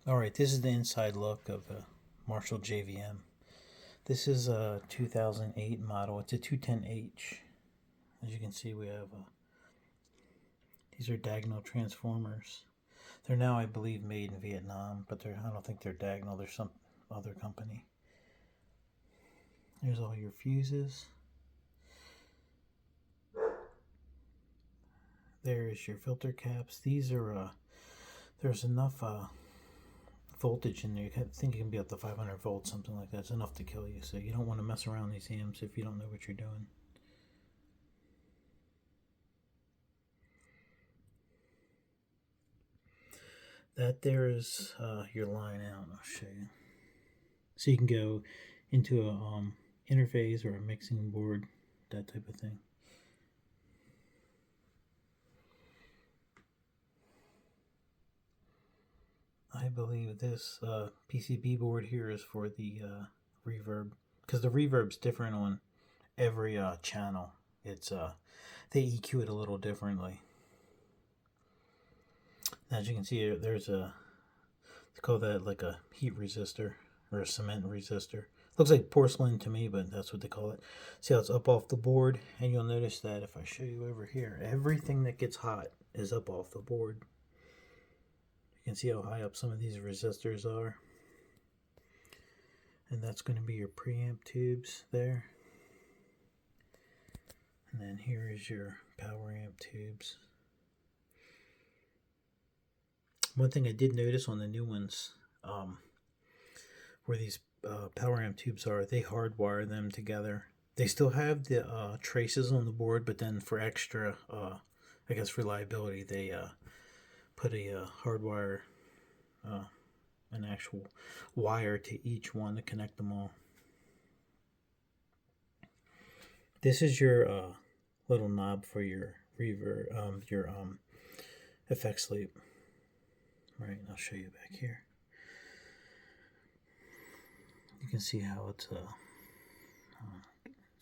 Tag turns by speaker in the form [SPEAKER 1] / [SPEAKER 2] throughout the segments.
[SPEAKER 1] Alright, this is the inside look of a Marshall JVM. This is a 2008 model. It's a 210H. As you can see, we have these are diagonal transformers. They're now, I believe, made in Vietnam, but I don't think they're diagonal. They're some other company. There's all your fuses. There's your filter caps. These are, there's enough voltage in there. I think it can be up to 500 volts, something like that. It's enough to kill you. So you don't want to mess around these amps if you don't know what you're doing. That there is your line out. I'll show you. So you can go into a interface or a mixing board, that type of thing. I believe this PCB board here is for the reverb, because the reverb's different on every channel. It's they EQ it a little differently. As you can see, there's they call that like a heat resistor or a cement resistor. Looks like porcelain to me, but that's what they call it. See how it's up off the board? And you'll notice that if I show you over here, everything that gets hot is up off the board. You can see how high up some of these resistors are. And that's going to be your preamp tubes there. And then here is your power amp tubes. One thing I did notice on the new ones, where these power amp tubes are, they hardwire them together. They still have the traces on the board, but then for extra, I guess, reliability, they put a hardwire, an actual wire to each one to connect them all. This is your little knob for your reverb, your effect sleep. Right, I'll show you back here. You can see how it's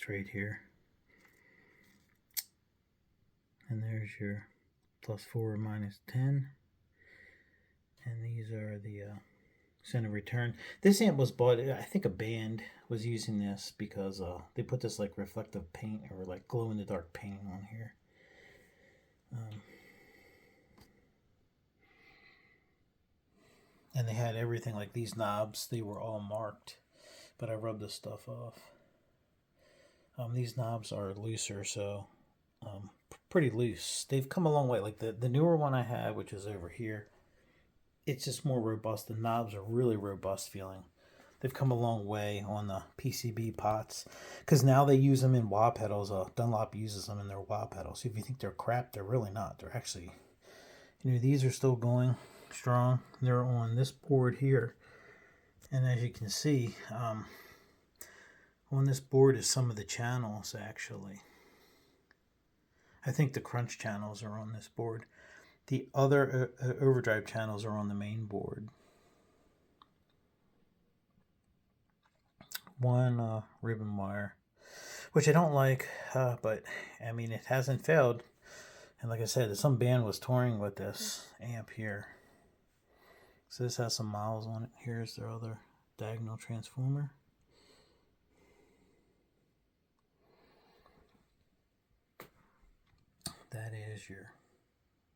[SPEAKER 1] right here. And there's your +4 or -10. And these are the center return. This amp was bought, I think a band was using this because they put this like reflective paint or like glow in the dark paint on here. And they had everything like these knobs, they were all marked, but I rubbed this stuff off. These knobs are looser, so pretty loose. They've come a long way. Like the newer one I have, which is over here, it's just more robust. The knobs are really robust feeling. They've come a long way on the PCB pots, because now they use them in wah pedals. Dunlop uses them in their wah pedals. So if you think they're crap, they're really not. They're actually, these are still going strong. They're on this board here, and as you can see, on this board is some of the channels. Actually, I think the crunch channels are on this board. The other overdrive channels are on the main board. One ribbon wire, which I don't like, but I mean, it hasn't failed. And like I said, some band was touring with this amp here. So this has some miles on it. Here's their other diagonal transformer. That is your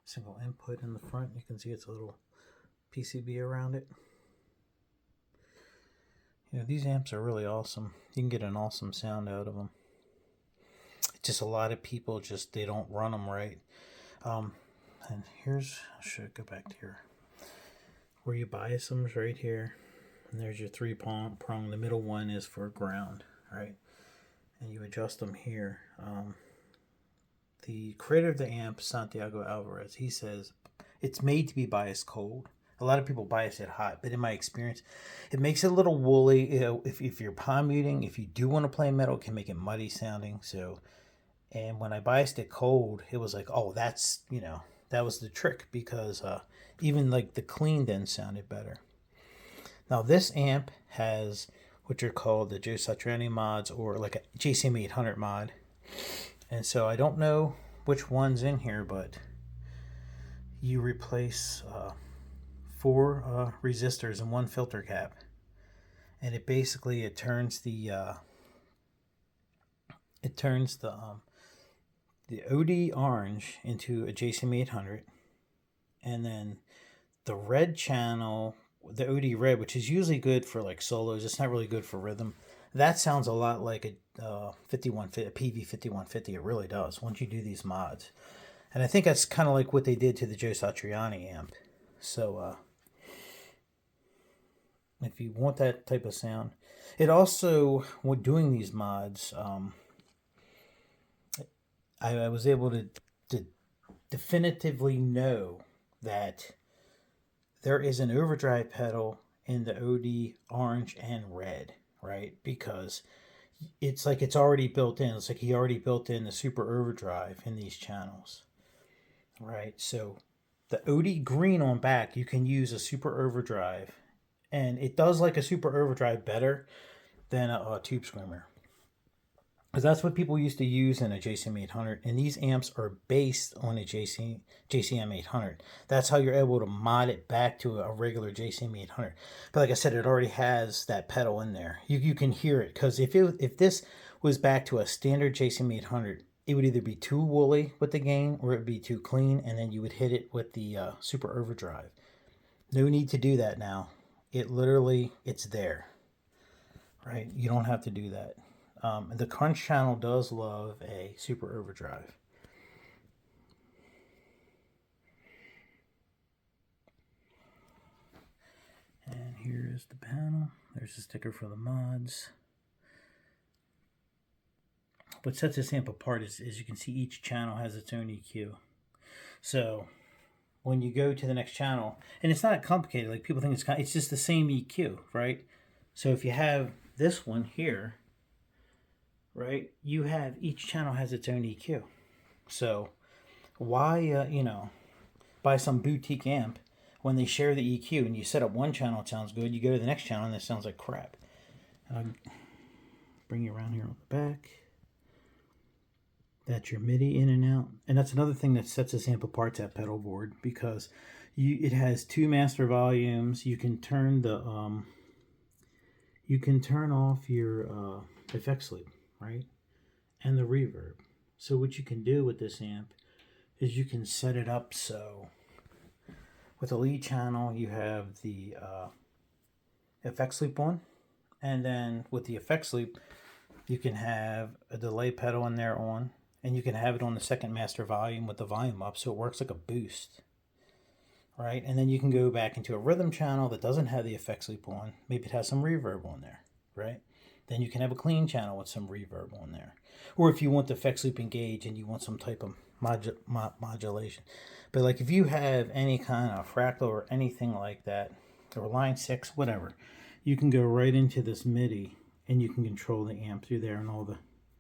[SPEAKER 1] single input in the front. You can see it's a little PCB around it. These amps are really awesome. You can get an awesome sound out of them. Just a lot of people they don't run them right. And here's, I should go back to here. Where you bias them is right here. And there's your 3-prong. The middle one is for ground, right? And you adjust them here. The creator of the amp, Santiago Alvarez, he says it's made to be biased cold. A lot of people bias it hot, but in my experience, it makes it a little woolly. If you're palm muting, if you do want to play metal, it can make it muddy sounding. So, and when I biased it cold, it was like, oh, that's, that was the trick, because even like the clean then sounded better. Now this amp has what are called the Joe Satriani mods, or like a JCM 800 mod. And so I don't know which one's in here, but you replace 4 resistors and 1 filter cap, and it basically turns the OD orange into a JCM 800, and then the red channel, the OD red, which is usually good for like solos, it's not really good for rhythm. That sounds a lot like a 5150, a Peavey 5150. It really does once you do these mods. And I think that's kind of like what they did to the Joe Satriani amp. So if you want that type of sound, it also, when doing these mods, I was able to definitively know that there is an overdrive pedal in the OD orange and red, right? Because it's like it's already built in. It's like he already built in the super overdrive in these channels, right? So the OD green on back, you can use a super overdrive, and it does like a super overdrive better than a tube screamer. Because that's what people used to use in a JCM 800, and these amps are based on a JCM 800. That's how you're able to mod it back to a regular JCM 800. But like I said, it already has that pedal in there. You can hear it, because if this was back to a standard JCM 800, it would either be too woolly with the gain, or it would be too clean, and then you would hit it with the super overdrive. No need to do that now. It literally, it's there, right? You don't have to do that. The Crunch channel does love a super overdrive. And here is the panel. There's the sticker for the mods. What sets this amp apart is you can see each channel has its own EQ. So when you go to the next channel, and it's not complicated, like people think it's just the same EQ, right? So if you have this one here, right, you have, each channel has its own EQ. So why, buy some boutique amp when they share the EQ, and you set up one channel, it sounds good, you go to the next channel and it sounds like crap. And I'll bring you around here on the back. That's your MIDI in and out. And that's another thing that sets this amp apart, that pedal board, because it has 2 master volumes. You can turn the you can turn off your effects loop, right? And the reverb. So what you can do with this amp is you can set it up so with the lead channel you have the effects loop on, and then with the effects loop you can have a delay pedal in there on, and you can have it on the second master volume with the volume up, so it works like a boost, right? And then you can go back into a rhythm channel that doesn't have the effects loop on. Maybe it has some reverb on there, right? Then you can have a clean channel with some reverb on there. Or if you want the effects loop engaged and you want some type of modulation. But like if you have any kind of fractal or anything like that, or line 6, whatever, you can go right into this MIDI and you can control the amp through there, and all the,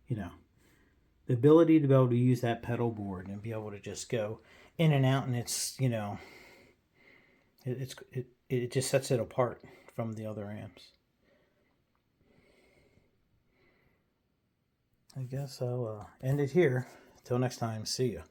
[SPEAKER 1] the ability to be able to use that pedal board and be able to just go in and out, and it's, it just sets it apart from the other amps. I guess I'll end it here. Till next time, see ya.